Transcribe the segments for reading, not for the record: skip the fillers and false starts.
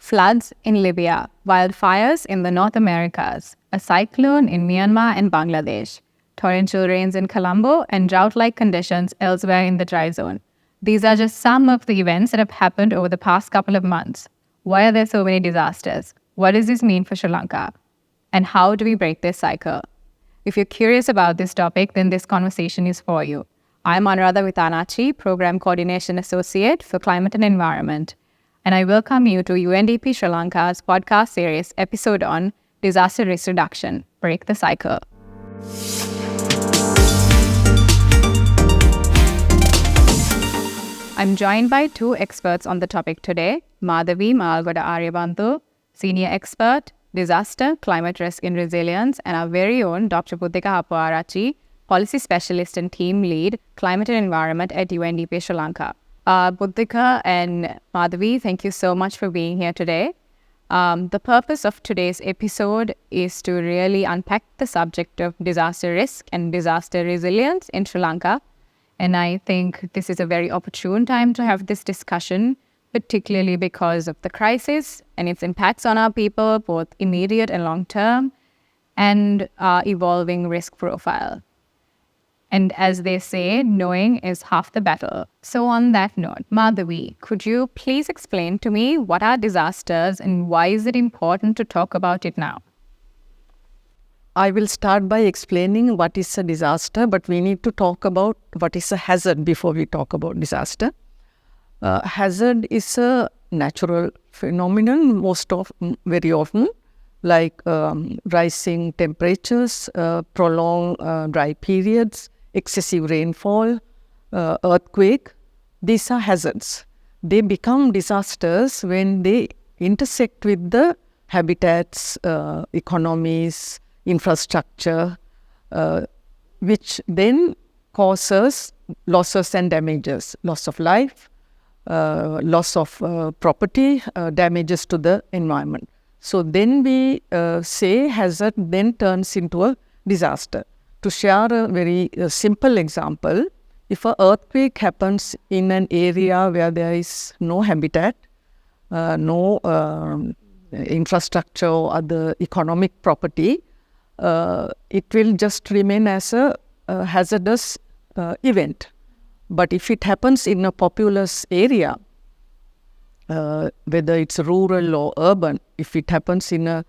floods in Libya, wildfires in the North Americas, a cyclone in Myanmar and Bangladesh, torrential rains in Colombo, and drought-like conditions elsewhere in the dry zone. These are just some of the events that have happened over the past couple of months. Why are there so many disasters? What does this mean for Sri Lanka? And how do we break this cycle? If you're curious about this topic, then this conversation is for you. I'm Anuradha Withanachchi, Program Coordination Associate for Climate and Environment, and I welcome you to UNDP Sri Lanka's podcast series episode on Disaster Risk Reduction, Break the Cycle. I'm joined by two experts on the topic today, Madhavi Malalgoda Ariyabandu, Senior Expert, Disaster, Climate Risk and Resilience, and our very own Dr. Buddhika Hapuarchchi, Policy Specialist and Team Lead, Climate and Environment at UNDP Sri Lanka. Buddhika and Madhavi, thank you so much for being here today. The purpose of today's episode is to really unpack the subject of disaster risk and disaster resilience in Sri Lanka. And I think this is a very opportune time to have this discussion, particularly because of the crisis and its impacts on our people, both immediate and long term, and our evolving risk profile. And as they say, knowing is half the battle. So on that note, Madhavi, could you please explain to me what are disasters and why is it important to talk about it now? I will start by explaining what is a disaster, but we need to talk about what is a hazard before we talk about disaster. Hazard is a natural phenomenon very often, like rising temperatures, prolonged dry periods, excessive rainfall, earthquake. These are hazards. They become disasters when they intersect with the habitats, economies, infrastructure, which then causes losses and damages, loss of life, loss of property, damages to the environment. So then we say hazard then turns into a disaster. To share a very simple example, if an earthquake happens in an area where there is no habitat, no infrastructure or other economic property, it will just remain as a hazardous event. But if it happens in a populous area, whether it's rural or urban, if it happens in a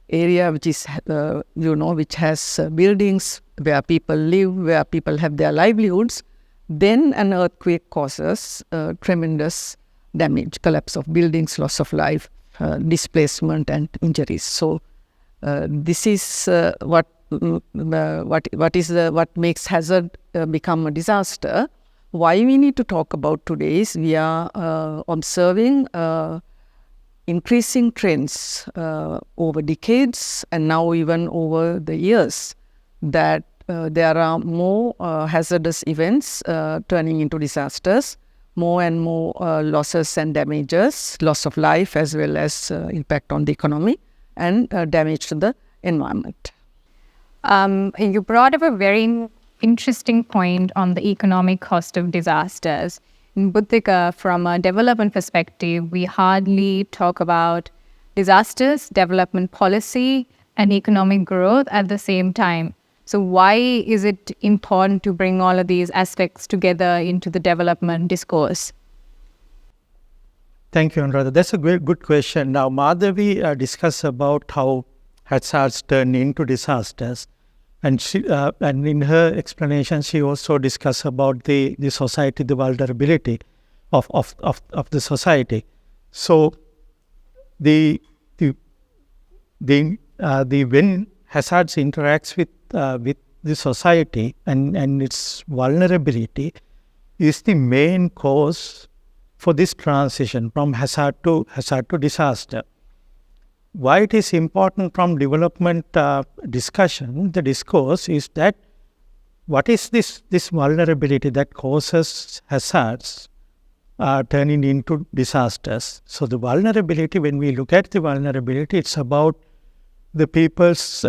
area which is, which has buildings where people live, where people have their livelihoods, then an earthquake causes tremendous damage, collapse of buildings, loss of life, displacement and injuries. So this is what makes hazard become a disaster. Why we need to talk about today is we are observing increasing trends over decades and now even over the years that there are more hazardous events turning into disasters, more and more losses and damages, loss of life as well as impact on the economy and damage to the environment. You brought up a very interesting point on the economic cost of disasters. In Buddhika, from a development perspective, we hardly talk about disasters, development policy, and economic growth at the same time. So why is it important to bring all of these aspects together into the development discourse? Thank you, Anuradha. That's a good question. Now, Madhavi discussed about how hazards turn into disasters. And in her explanation, she also discussed about the society, the vulnerability of the society. So, when hazards interacts with the society and its vulnerability is the main cause for this transition from hazard to disaster. Why it is important from development discussion, the discourse is that what is this vulnerability that causes hazards turning into disasters? So the vulnerability, when we look at the vulnerability, it's about the people's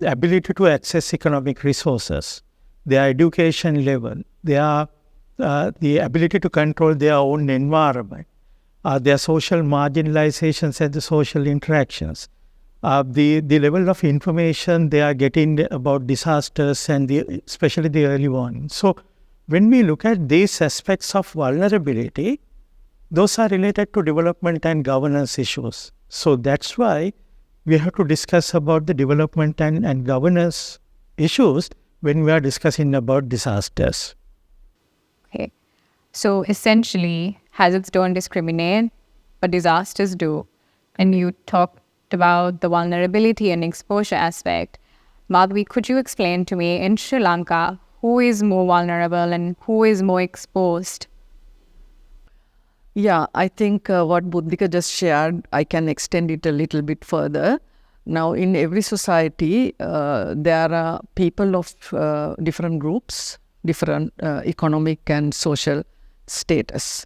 ability to access economic resources, their education level, their the ability to control their own environment, their social marginalizations and the social interactions, the level of information they are getting about disasters and especially the early warning. So when we look at these aspects of vulnerability, those are related to development and governance issues. So that's why we have to discuss about the development and governance issues when we are discussing about disasters. Okay. So essentially, hazards don't discriminate, but disasters do. And you talked about the vulnerability and exposure aspect. Madhavi, could you explain to me, in Sri Lanka, who is more vulnerable and who is more exposed? Yeah, I think what Buddhika just shared, I can extend it a little bit further. Now, in every society, there are people of different groups, different economic and social status.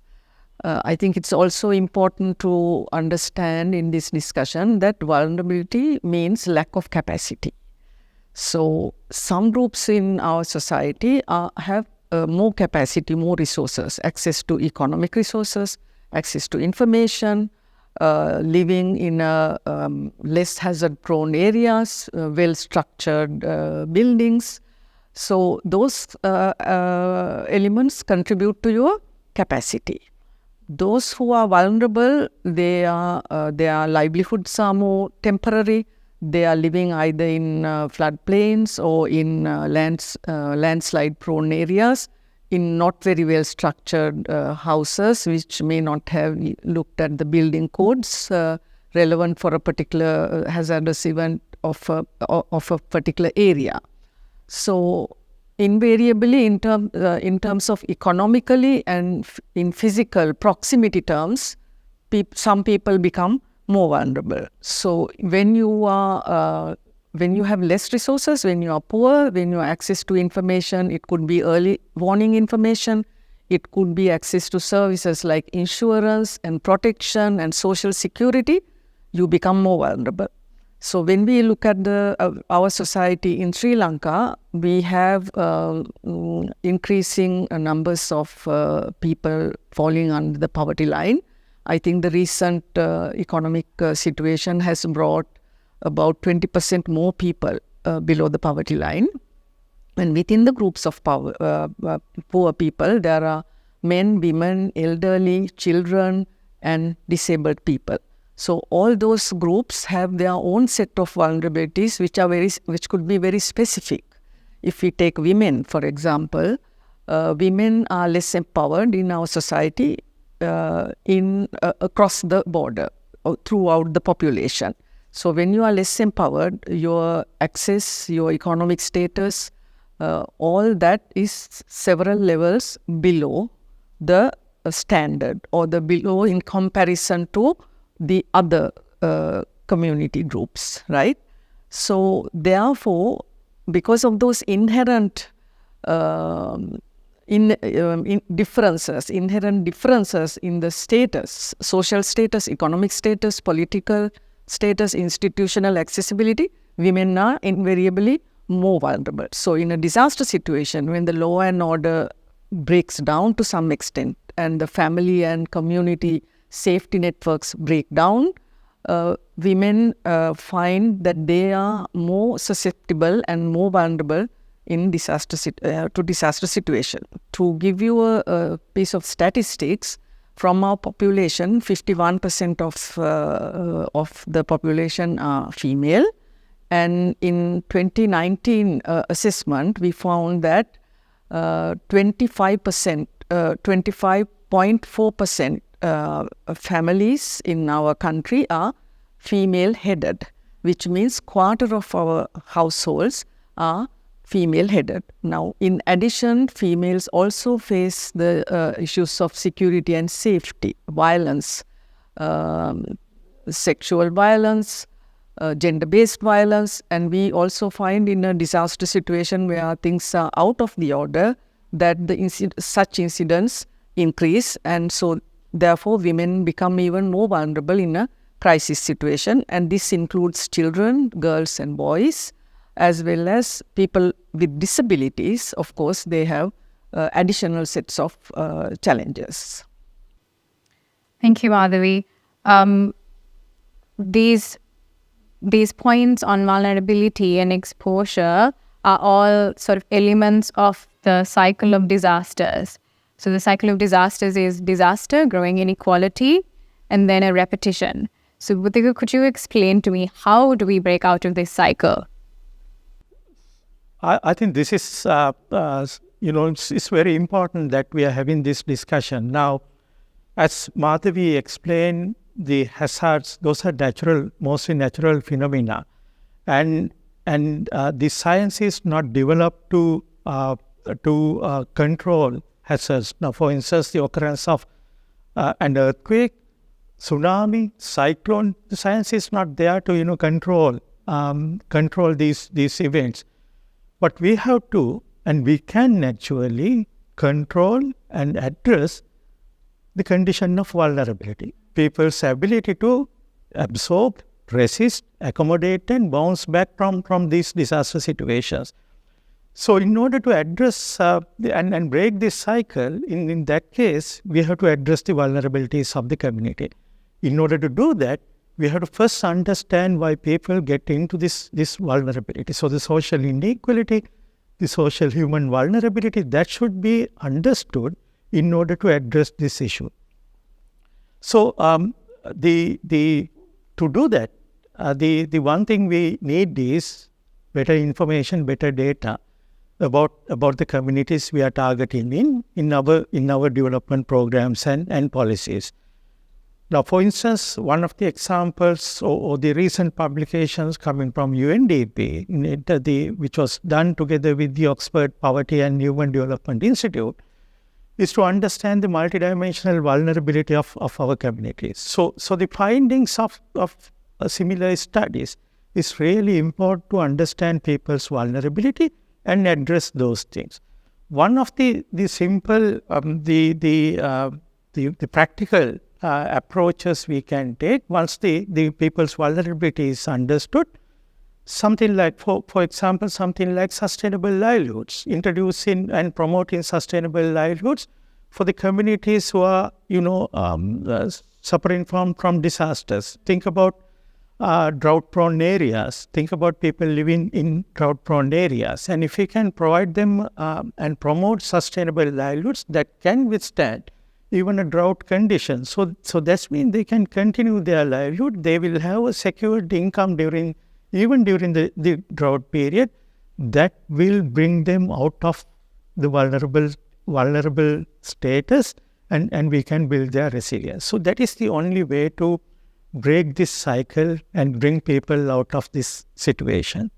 I think it's also important to understand in this discussion that vulnerability means lack of capacity. So, some groups in our society have more capacity, more resources, access to economic resources, access to information, living in less hazard-prone areas, well-structured buildings. So those elements contribute to your capacity. Those who are vulnerable, their livelihoods are more temporary. They are living either in floodplains or in landslide-prone areas, in not very well-structured houses, which may not have looked at the building codes relevant for a particular hazardous event of a particular area. So, invariably, in terms of economically and in physical proximity terms, some people become more vulnerable. So, when you have less resources, when you are poor, when you have access to information, it could be early warning information, it could be access to services like insurance and protection and social security, you become more vulnerable. So when we look at our society in Sri Lanka, we have increasing numbers of people falling under the poverty line. I think the recent economic situation has brought about 20% more people below the poverty line. And within the groups of poor people, there are men, women, elderly, children, and disabled people. So all those groups have their own set of vulnerabilities, which could be very specific. If we take women, for example, women are less empowered in our society across the border or throughout the population. So when you are less empowered, your access, your economic status, all that is several levels below the standard or the below in comparison to the other community groups, right? So therefore, because of those inherent differences in the status, social status, economic status, political status, institutional accessibility, women are invariably more vulnerable. So in a disaster situation, when the law and order breaks down to some extent and the family and community safety networks break down, women find that they are more susceptible and more vulnerable in disaster situation. To give you a piece of statistics, from our population, 51% of the population are female, and in 2019 assessment, we found that 25.4% families in our country are female-headed, which means quarter of our households are female-headed. Now, in addition, females also face the issues of security and safety, violence, sexual violence, gender-based violence, and we also find in a disaster situation where things are out of the order that such incidents increase, and so therefore women become even more vulnerable in a crisis situation, and this includes children, girls and boys, as well as people with disabilities. Of course, they have additional sets of challenges. Thank you, Madhavi. These points on vulnerability and exposure are all sort of elements of the cycle of disasters. So the cycle of disasters is disaster, growing inequality, and then a repetition. So Buddhika, could you explain to me how do we break out of this cycle? I think this is, it's very important that we are having this discussion. Now, as Madhavi explained, the hazards, those are mostly natural phenomena. And the science is not developed to control hazards. Now, for instance, the occurrence of an earthquake, tsunami, cyclone, the science is not there to control these events. But we have to, and we can actually control and address the condition of vulnerability. People's ability to absorb, resist, accommodate, and bounce back from these disaster situations. So in order to address and break this cycle, in that case, we have to address the vulnerabilities of the community. In order to do that, we have to first understand why people get into this vulnerability. So the social inequality, the social human vulnerability, that should be understood in order to address this issue. So to do that, the one thing we need is better information, better data about the communities we are targeting in our development programs and policies. Now, for instance, one of the examples or the recent publications coming from UNDP, which was done together with the Oxford Poverty and Human Development Institute, is to understand the multidimensional vulnerability of our communities. So the findings of similar studies is really important to understand people's vulnerability and address those things. One of the simple, the practical approaches we can take once the people's vulnerability is understood, something like, for example, something like sustainable livelihoods, introducing and promoting sustainable livelihoods for the communities who are, suffering from disasters. Think about drought-prone areas. Think about people living in drought-prone areas. And if we can provide them and promote sustainable livelihoods that can withstand even a drought condition. So that means they can continue their livelihood. They will have a secured income even during the drought period. That will bring them out of the vulnerable status, and we can build their resilience. So that is the only way to break this cycle and bring people out of this situation.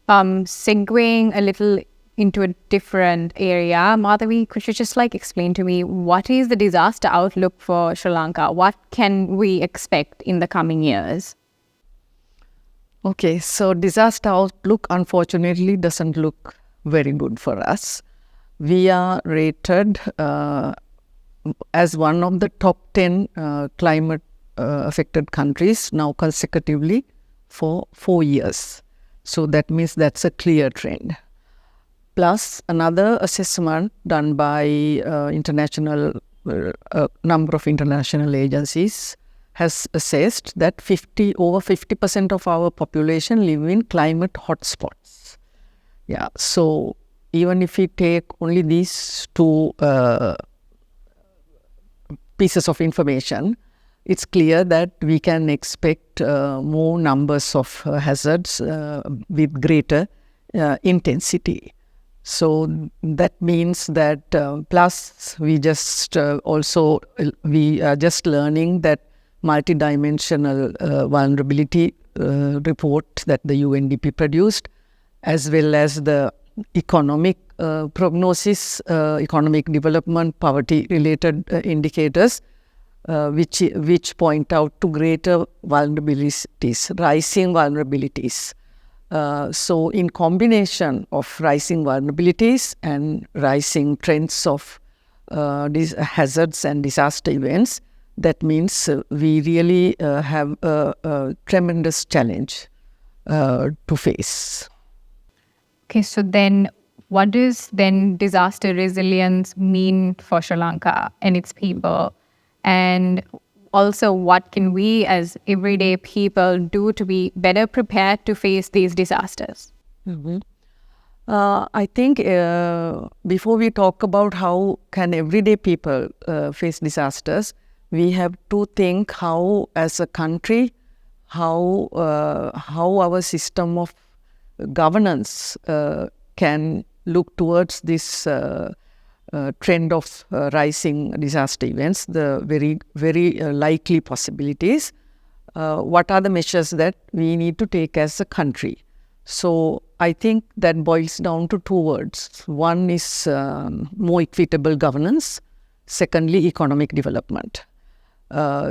Segueing a little into a different area, Madhavi, could you just explain to me what is the disaster outlook for Sri Lanka? What can we expect in the coming years? Okay, so disaster outlook unfortunately doesn't look very good for us. We are rated as one of the top 10 climate affected countries now consecutively for 4 years. So that means that's a clear trend. Plus another assessment done by number of international agencies has assessed that over 50% of our population live in climate hotspots. Yeah, so even if we take only these two pieces of information, it's clear that we can expect more numbers of hazards with greater intensity. So that means that plus we are just learning that multidimensional vulnerability report that the UNDP produced, as well as the economic prognosis, economic development, poverty-related indicators, which point out to greater vulnerabilities, rising vulnerabilities. So in combination of rising vulnerabilities and rising trends of these hazards and disaster events, that means we really have a tremendous challenge to face. Okay, so then what does then disaster resilience mean for Sri Lanka and its people? And also, what can we as everyday people do to be better prepared to face these disasters? I think before we talk about how can everyday people face disasters, we have to think how, as a country, how our system of governance can look towards this trend of rising disaster events, the very likely possibilities. What are the measures that we need to take as a country? So I think that boils down to two words. One is more equitable governance. Secondly, economic development.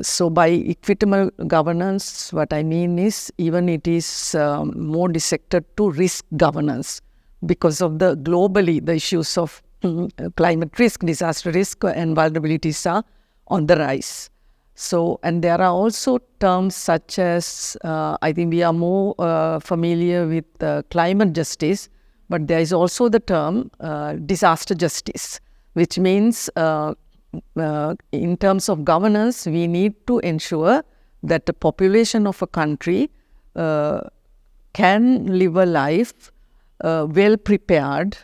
So by equitable governance, what I mean is even it is more dissected to risk governance because of the globally the issues of climate risk, disaster risk and vulnerabilities are on the rise. So, and there are also terms such as, I think we are more familiar with climate justice, but there is also the term disaster justice, which means in terms of governance, we need to ensure that the population of a country can live a life well prepared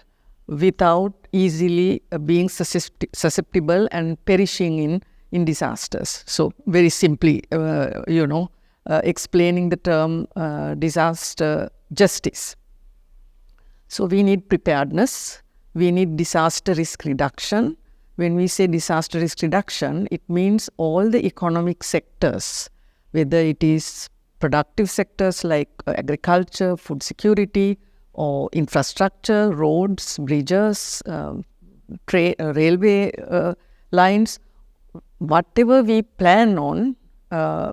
without easily being susceptible and perishing in disasters. So very simply, explaining the term disaster justice. So we need preparedness, we need disaster risk reduction. When we say disaster risk reduction, it means all the economic sectors, whether it is productive sectors like agriculture, food security, or infrastructure, roads, bridges, railway lines, whatever we plan on,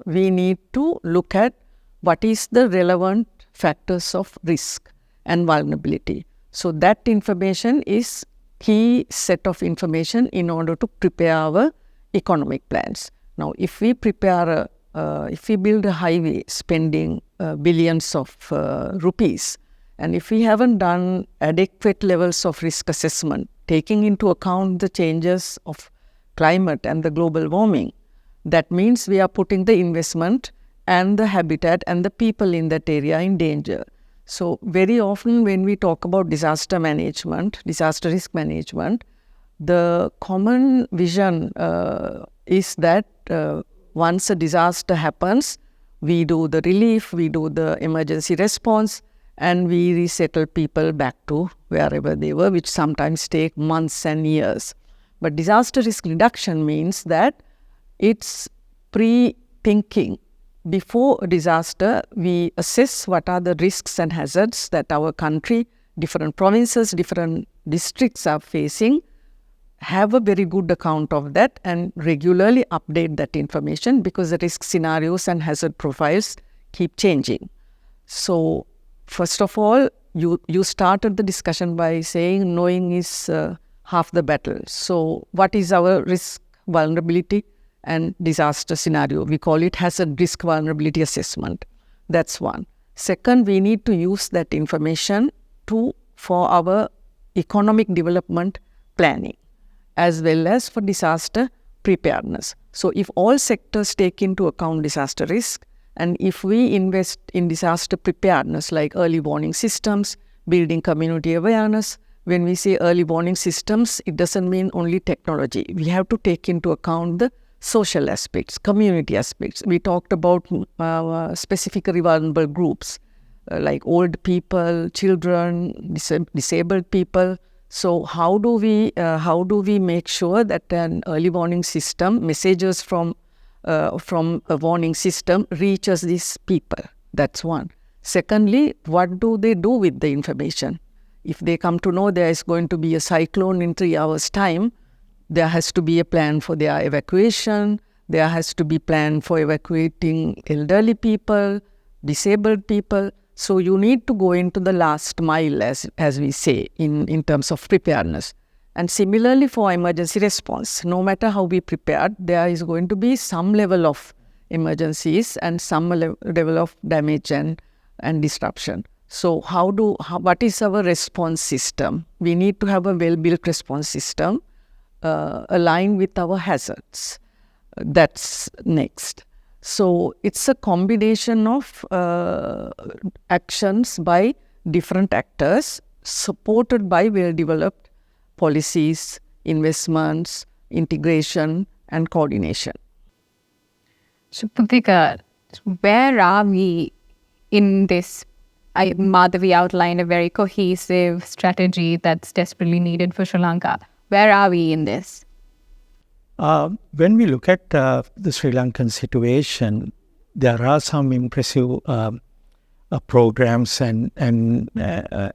we need to look at what is the relevant factors of risk and vulnerability. So that information is key set of information in order to prepare our economic plans. Now, if we prepare, if we build a highway spending billions of rupees, and if we haven't done adequate levels of risk assessment, taking into account the changes of climate and the global warming, that means we are putting the investment and the habitat and the people in that area in danger. So very often when we talk about disaster management, disaster risk management, the common vision is that once a disaster happens, we do the relief, we do the emergency response, and we resettle people back to wherever they were, which sometimes take months and years. But disaster risk reduction means that it's pre-thinking. Before a disaster, we assess what are the risks and hazards that our country, different provinces, different districts are facing, have a very good account of that and regularly update that information because the risk scenarios and hazard profiles keep changing. So, first of all, you started the discussion by saying knowing is half the battle. So, what is our risk, vulnerability and disaster scenario? We call it hazard risk vulnerability assessment. That's one. Second, we need to use that information for our economic development planning as well as for disaster preparedness. So, if all sectors take into account disaster risk, and if we invest in disaster preparedness like early warning systems, building community awareness, when we say early warning systems, it doesn't mean only technology. We have to take into account the social aspects, community aspects. We talked about specifically vulnerable groups like old people, children, disabled people. So how do we make sure that an early warning system, messages from a warning system reaches these people? That's one. Secondly, what do they do with the information? If they come to know there is going to be a cyclone in 3 hours' time, there has to be a plan for their evacuation. There has to be plan for evacuating elderly people, disabled people. So you need to go into the last mile, as we say, in terms of preparedness. And similarly for emergency response, no matter how we prepared, there is going to be some level of emergencies and some level of damage and disruption. So what is our response system? We need to have a well-built response system aligned with our hazards. That's next. So it's a combination of actions by different actors supported by well-developed policies, investments, integration and coordination. So, Buddhika, where are we in this? Madhavi outlined a very cohesive strategy that's desperately needed for Sri Lanka. Where are we in this? When we look at the Sri Lankan situation, there are some impressive programs and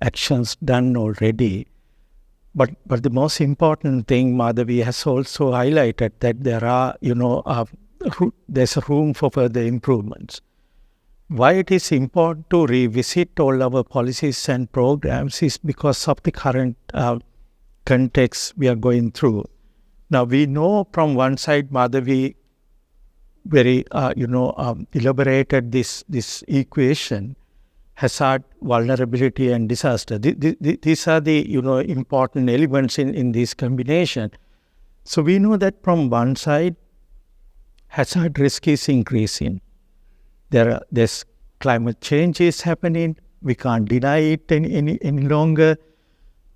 actions done already. But the most important thing, Madhavi has also highlighted that there are, there's a room for further improvements. Why it is important to revisit all our policies and programs is because of the current context we are going through. Now, we know from one side, Madhavi very, elaborated this equation, hazard, vulnerability and disaster. These are the, important elements in this combination. So we know that from one side, hazard risk is increasing. There's climate change is happening. We can't deny it any longer.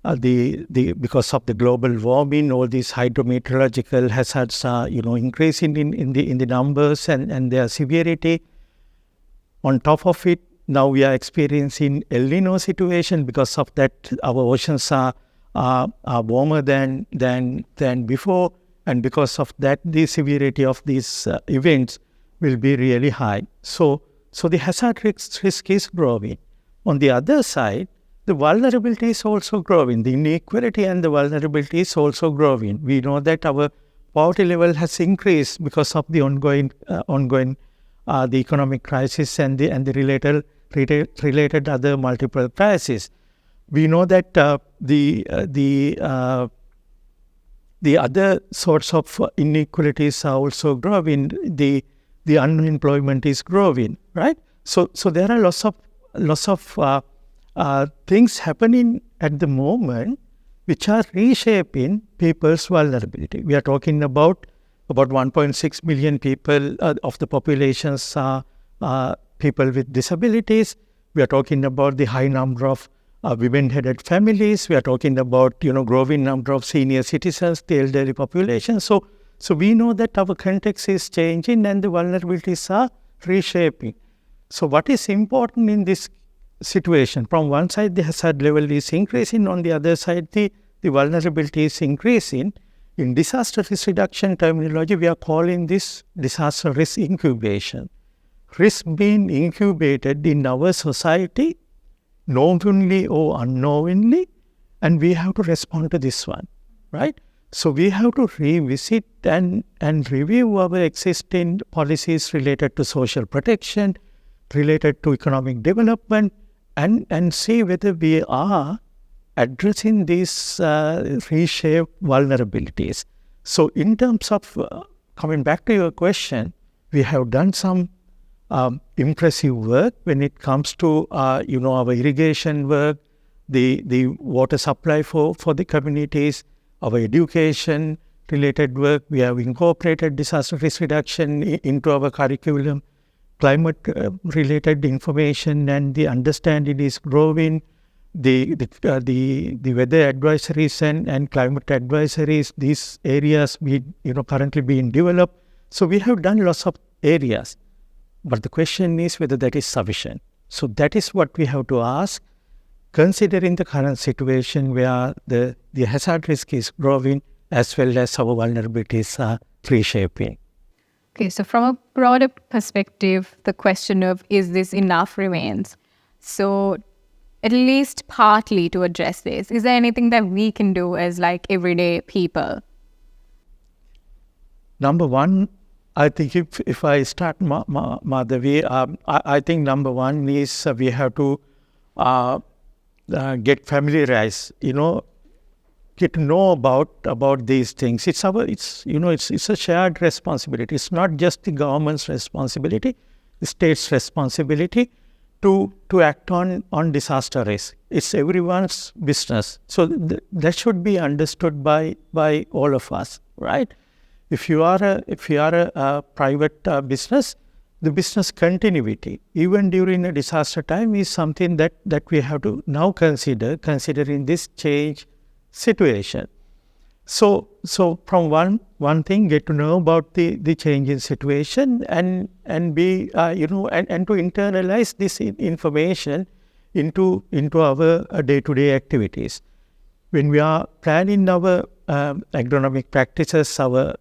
Because of the global warming, all these hydrometeorological hazards are increasing in the numbers and their severity. On top of it, now we are experiencing El Nino situation. Because of that, our oceans are warmer than before, and because of that, the severity of these events will be really high. So the hazard risk is growing. On the other side, the vulnerability is also growing. The inequality and the vulnerability is also growing. We know that our poverty level has increased because of the ongoing the economic crisis and the related other multiple crises. We know that the other sorts of inequalities are also growing. The unemployment is growing, right? So there are lots of things happening at the moment which are reshaping people's vulnerability. We are talking about 1.6 million people of the populations are people with disabilities. We are talking about the high number of women-headed families. We are talking about growing number of senior citizens, the elderly population. So we know that our context is changing and the vulnerabilities are reshaping. So what is important in this situation? From one side, the hazard level is increasing. On the other side, the vulnerability is increasing. In disaster risk reduction terminology, we are calling this disaster risk incubation. Risk being incubated in our society, knowingly or unknowingly, and we have to respond to this one, right? So we have to revisit and review our existing policies related to social protection, related to economic development, and see whether we are addressing these reshaped vulnerabilities. So in terms of coming back to your question, we have done some impressive work when it comes to our irrigation work, the water supply for the communities, our education related work. We have incorporated disaster risk reduction into our curriculum. Climate related information and the understanding is growing. The weather advisories and climate advisories, these areas currently being developed. So we have done lots of areas, but the question is whether that is sufficient. So that is what we have to ask, considering the current situation where the hazard risk is growing as well as our vulnerabilities are reshaping. Okay, so from a broader perspective, the question of is this enough remains. So at least partly to address this, is there anything that we can do as like everyday people? Number one, I think if I start, Madhavi, I think number one is we have to get familiarized, get to know about these things. It's a shared responsibility. It's not just the government's responsibility, the state's responsibility to act on disaster risk. It's everyone's business. So that should be understood by all of us, right? If you are a private business, the business continuity, even during a disaster time, is something that we have to now consider, considering this change situation. So from one thing, get to know about the change in situation, and be and to internalize this information into our day-to-day activities. When we are planning our agronomic practices, our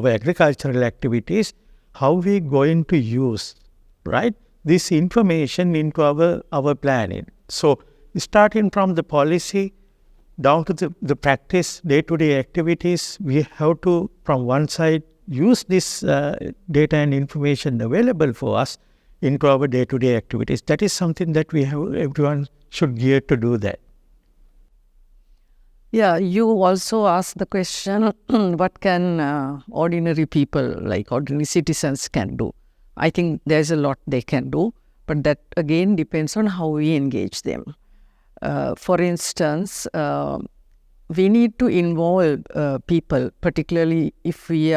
agricultural activities, how we going to use, right, this information into our planning. So starting from the policy down to the practice, day-to-day activities, we have to, from one side, use this data and information available for us into our day-to-day activities. That is something that everyone should gear to do that. Yeah, you also asked the question, what can ordinary people, like ordinary citizens, can do? I think there's a lot they can do, but that again depends on how we engage them. For instance, we need to involve people, particularly if we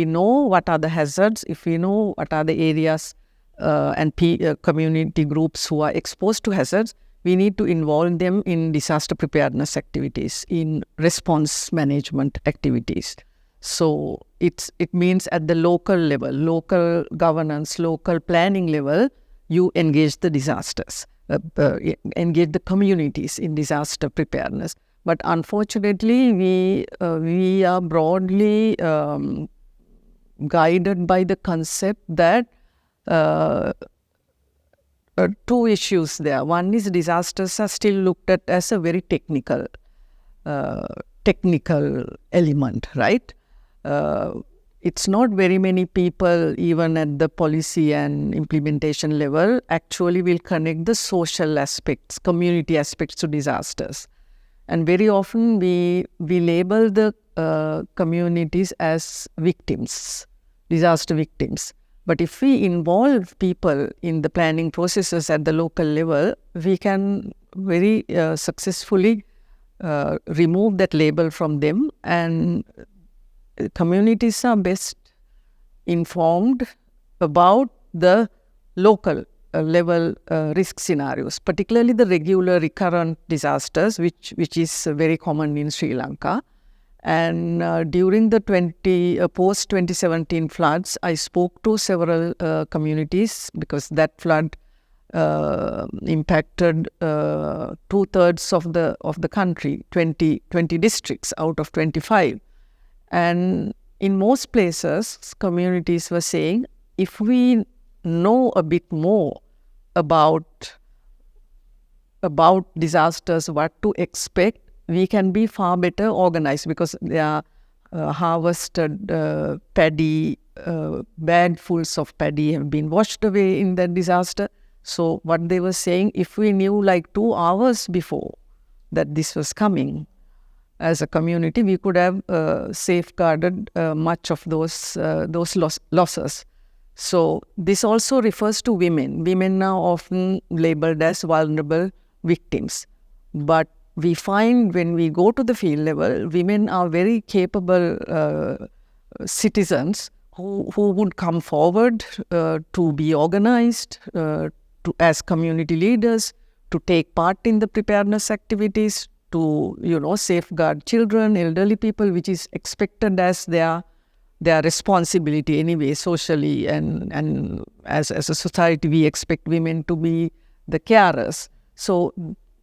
know what are the hazards, if we know what are the areas and community groups who are exposed to hazards, we need to involve them in disaster preparedness activities, in response management activities. So it means at the local level, local governance, local planning level, you engage the disasters, engage the communities in disaster preparedness. But unfortunately, we are broadly guided by the concept that two issues there. One is disasters are still looked at as a very technical element, right? It's not very many people, even at the policy and implementation level, actually will connect the social aspects, community aspects to disasters. And very often we label the communities as victims, disaster victims. But if we involve people in the planning processes at the local level, we can very successfully remove that label from them, and communities are best informed about the local level risk scenarios, particularly the regular recurrent disasters, which is very common in Sri Lanka. And during the post-2017 floods, I spoke to several communities, because that flood impacted 2/3 of the country, 20 districts out of 25. And in most places, communities were saying, if we know a bit more about disasters, what to expect, we can be far better organized, because they are harvested paddy, bagfuls of paddy have been washed away in that disaster. So what they were saying, if we knew like 2 hours before that this was coming, as a community, we could have safeguarded much of those losses. So this also refers to women. Women are often labeled as vulnerable victims. But we find when we go to the field level, women are very capable citizens who would come forward to be organized, as community leaders, to take part in the preparedness activities, to safeguard children, elderly people, which is expected as their responsibility anyway, socially, and as a society we expect women to be the carers. So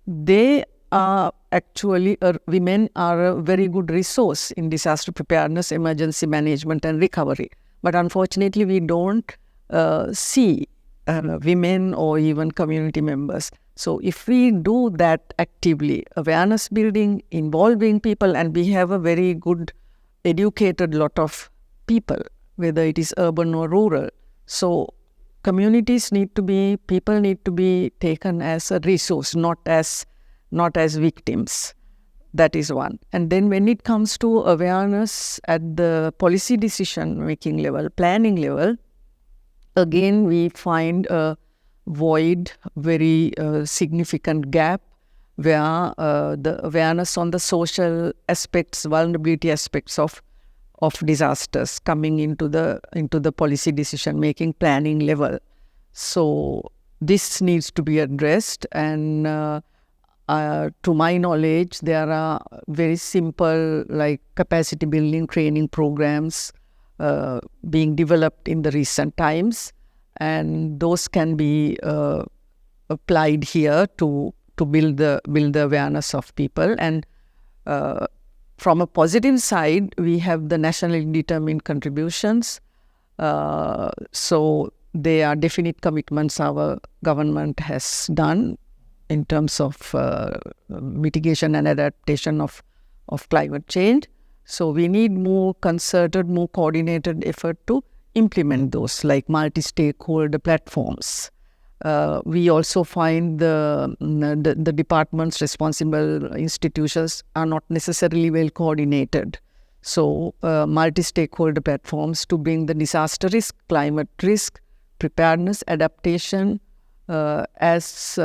they are actually, women are a very good resource in disaster preparedness, emergency management and recovery. But unfortunately we don't see women or even community members. So if we do that actively, awareness building, involving people, and we have a very good educated lot of people, whether it is urban or rural. So people need to be taken as a resource, not as victims. That is one. And then when it comes to awareness at the policy decision making level, planning level, again we find a void, very significant gap. where the awareness on the social aspects, vulnerability aspects of disasters coming into the policy decision making planning level. So this needs to be addressed, and to my knowledge, there are very simple like capacity building training programs being developed in the recent times, and those can be applied here to build the awareness of people. And from a positive side, we have the nationally determined contributions. So they are definite commitments our government has done in terms of mitigation and adaptation of climate change. So we need more concerted, more coordinated effort to implement those, like multi-stakeholder platforms. We also find the departments, responsible institutions are not necessarily well coordinated. So multi-stakeholder platforms to bring the disaster risk, climate risk, preparedness, adaptation as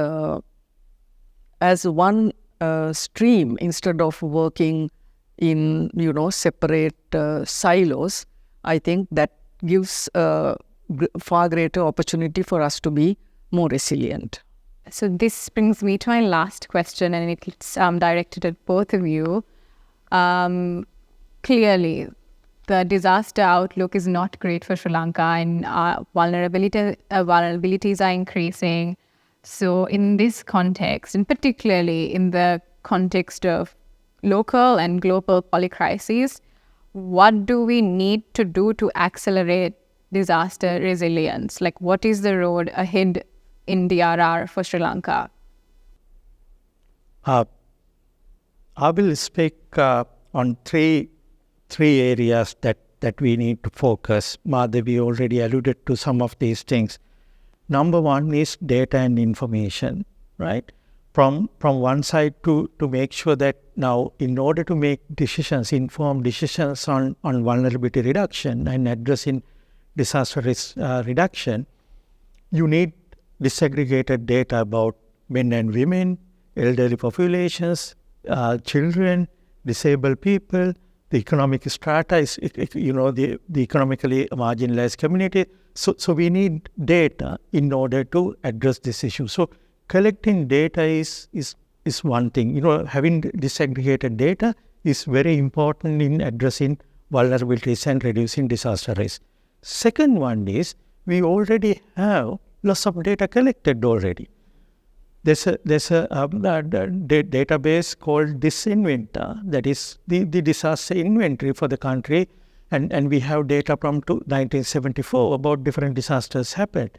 one stream instead of working in separate silos. I think that gives far greater opportunity for us to be more resilient. So this brings me to my last question, and it's directed at both of you. Clearly, the disaster outlook is not great for Sri Lanka, and vulnerabilities are increasing. So in this context, and particularly in the context of local and global polycrises, what do we need to do to accelerate disaster resilience? Like, what is the road ahead in DRR for Sri Lanka? I will speak on three areas that we need to focus. Madhavi already alluded to some of these things. Number one is data and information, right? From one side to make sure that now, in order to make decisions, informed decisions on vulnerability reduction and addressing disaster risk reduction, you need disaggregated data about men and women, elderly populations, children, disabled people, the economic strata, the economically marginalized community. So we need data in order to address this issue. So collecting data is one thing. Having disaggregated data is very important in addressing vulnerabilities and reducing disaster risk. Second one is, we already have lots of data collected already. There's a database called Disinventor, that is the disaster inventory for the country, and we have data from 1974 about different disasters happened.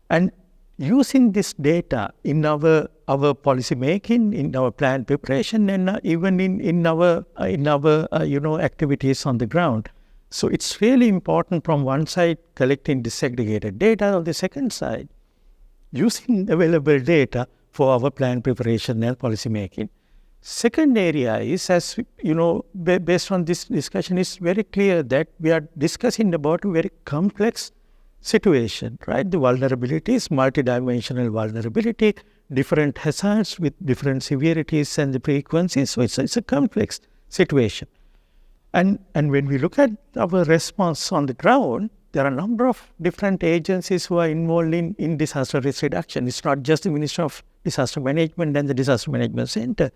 And using this data in our policy making, in our plan preparation, and even in our activities on the ground. So it's really important from one side collecting disaggregated data, on the second side using available data for our plan preparation and policy making. Second area is, as based on this discussion, it's very clear that we are discussing about a very complex situation, right? The vulnerabilities, multidimensional vulnerability, different hazards with different severities and the frequencies. So it's a complex situation. And when we look at our response on the ground, there are a number of different agencies who are involved in disaster risk reduction. It's not just the Ministry of Disaster Management and the Disaster Management Center.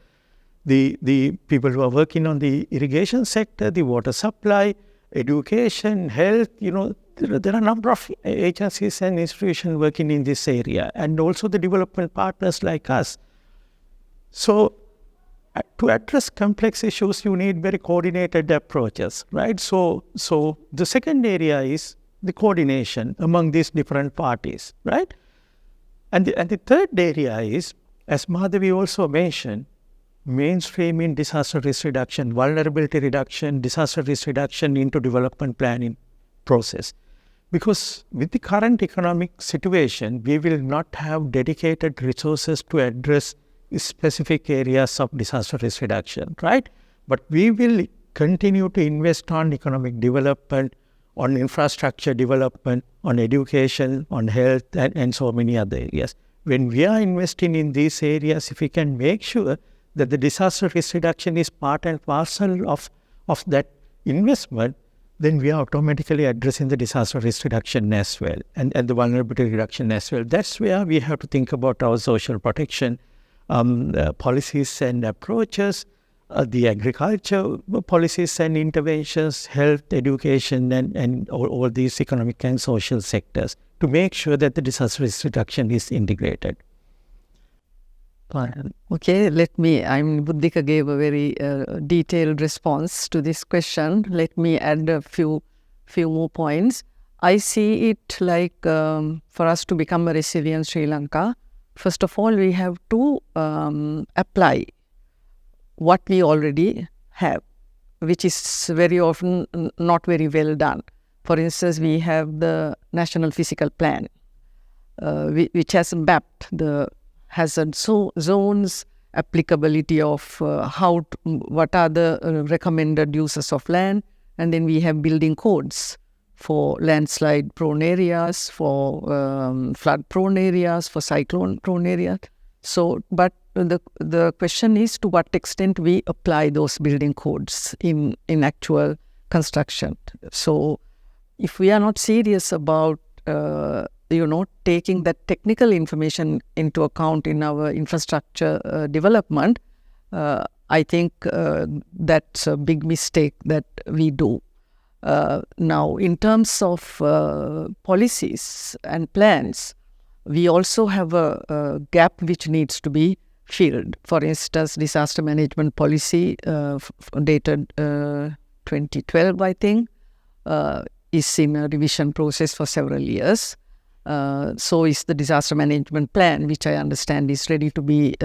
The people who are working on the irrigation sector, the water supply, education, health, there are a number of agencies and institutions working in this area, and also the development partners like us. So to address complex issues, you need very coordinated approaches, right? So the second area is the coordination among these different parties, right? And the third area is, as Madhavi also mentioned, mainstreaming disaster risk reduction, vulnerability reduction, disaster risk reduction into development planning process. Because with the current economic situation, we will not have dedicated resources to address specific areas of disaster risk reduction, right? But we will continue to invest on economic development, on infrastructure development, on education, on health, and so many other areas. when we are investing in these areas, if we can make sure that the disaster risk reduction is part and parcel of that investment, then we are automatically addressing the disaster risk reduction as well, and the vulnerability reduction as well. That's where we have to think about our social protection policies and approaches, the agriculture policies and interventions, health, education, and all these economic and social sectors to make sure that the disaster risk reduction is integrated. Okay, Buddhika gave a very detailed response to this question. Let me add a few more points. I see it like for us to become a resilient Sri Lanka, first of all, we have to apply what we already have, which is very often not very well done. For instance, we have the National Physical Plan, which has mapped the hazard zones, applicability of what are the recommended uses of land, and then we have building codes for landslide prone areas, for flood prone areas, for cyclone prone areas. So, but the question is to what extent we apply those building codes in actual construction. So, if we are not serious about taking that technical information into account in our infrastructure development, I think that's a big mistake that we do. Now, in terms of policies and plans, we also have a gap which needs to be filled. For instance, disaster management policy dated 2012, I think, is in a revision process for several years. So is the disaster management plan, which I understand is ready to be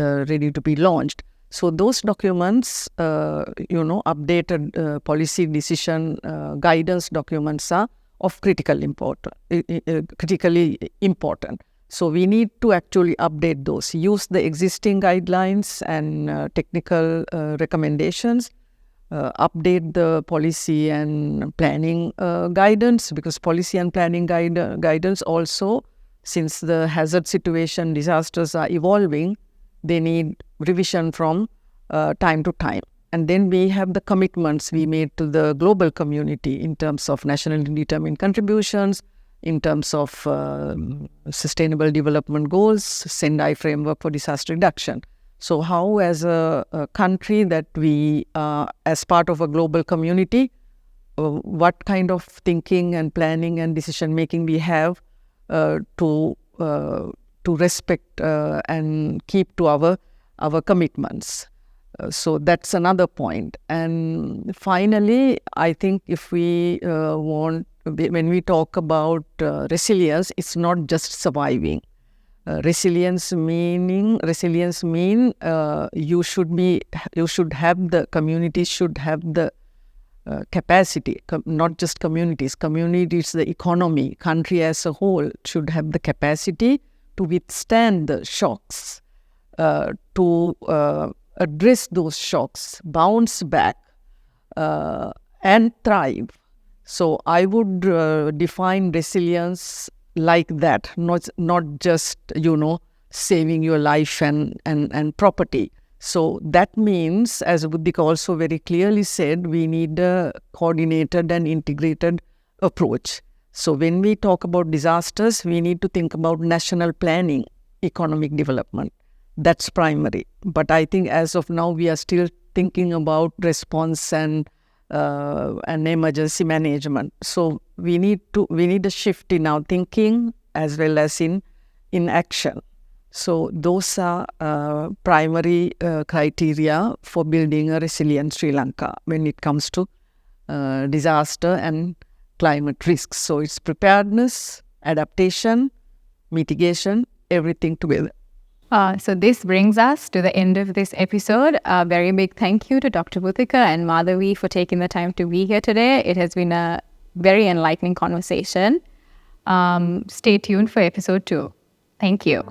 launched. So those documents, updated policy decision guidance documents are of critically important. So we need to actually update those, use the existing guidelines and technical recommendations, update the policy and planning guidance, because policy and planning guidance also, since the hazard situation, disasters are evolving, they need revision from time to time. And then we have the commitments we made to the global community in terms of nationally determined contributions, in terms of sustainable development goals, Sendai framework for disaster reduction. So how, as a country that we, as part of a global community, what kind of thinking and planning and decision making we have to respect and keep to our commitments. So that's another point. And finally, I think if we when we talk about resilience, it's not just surviving. Resilience mean you should have the communities should have the capacity, not just communities, the economy, country as a whole should have the capacity to withstand the shocks, to address those shocks, bounce back, and thrive. So I would define resilience like that, not just saving your life and property. So that means, as Buddhika also very clearly said, we need a coordinated and integrated approach. So when we talk about disasters, we need to think about national planning, economic development. That's primary. But I think as of now, we are still thinking about response and emergency management. So we need a shift in our thinking as well as in action. So those are primary criteria for building a resilient Sri Lanka when it comes to disaster and climate risks. So it's preparedness, adaptation, mitigation, everything together. So this brings us to the end of this episode. A very big thank you to Dr. Buddhika and Madhavi for taking the time to be here today. It has been a very enlightening conversation. Stay tuned for episode 2. Thank you.